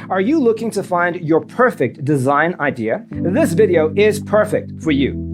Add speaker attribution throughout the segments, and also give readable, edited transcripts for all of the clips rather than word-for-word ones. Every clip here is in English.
Speaker 1: Are you looking to find your perfect design idea? This video is perfect for you.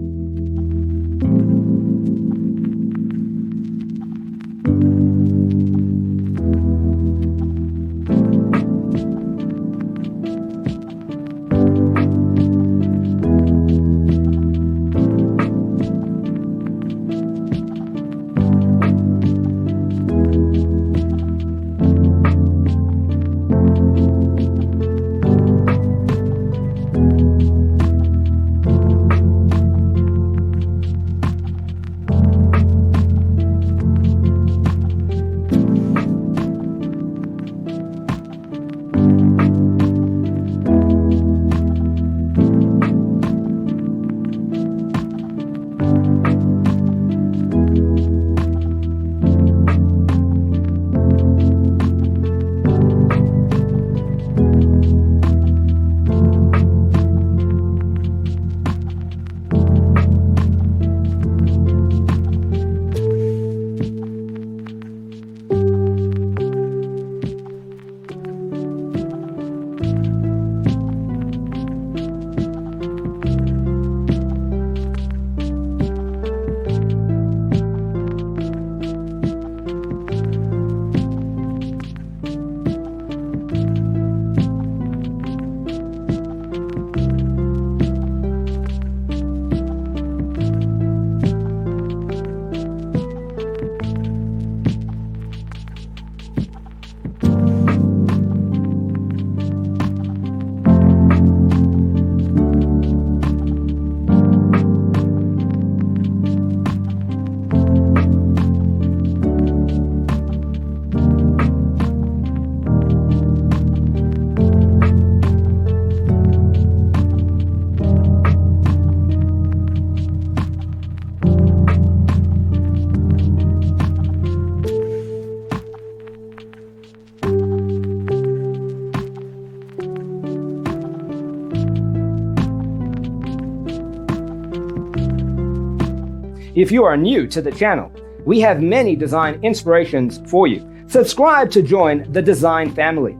Speaker 1: If you are new to the channel, we have many design inspirations for you. Subscribe to join the design family.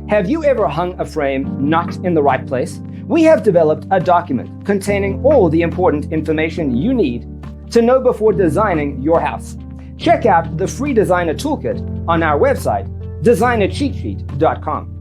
Speaker 1: Have you ever hung a frame not in the right place? We have developed a document containing all the important information you need to know before designing your house. Check out the free designer toolkit on our website, designercheatsheet.com.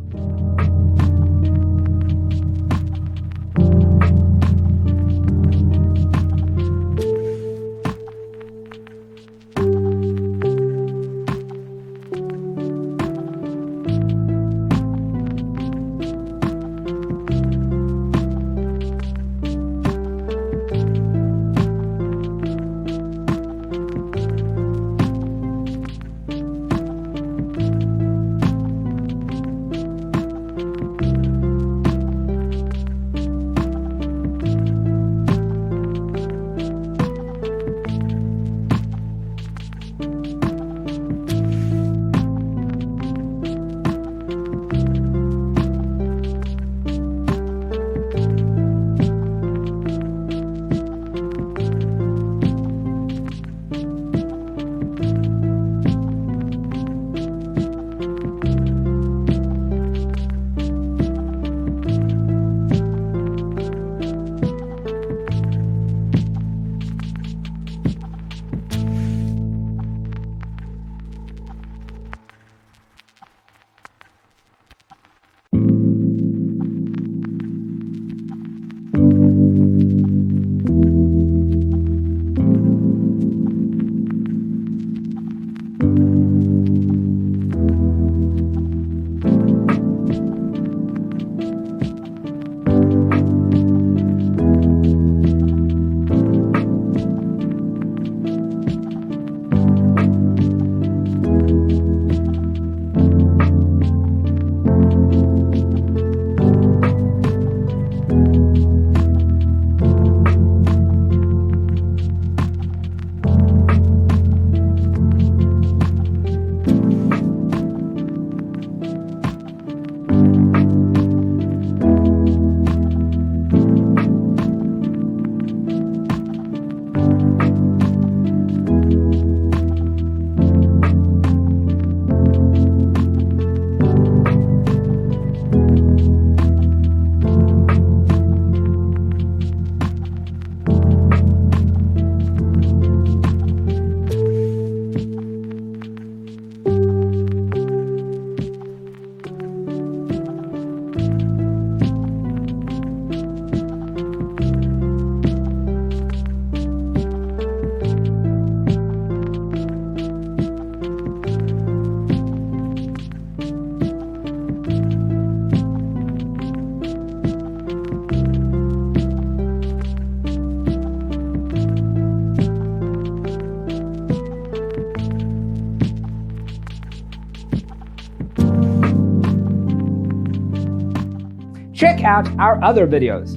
Speaker 1: Check out our other videos.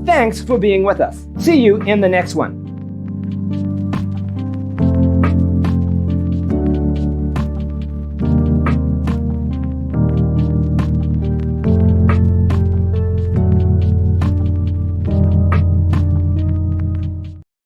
Speaker 1: Thanks for being with us. See you in the next one.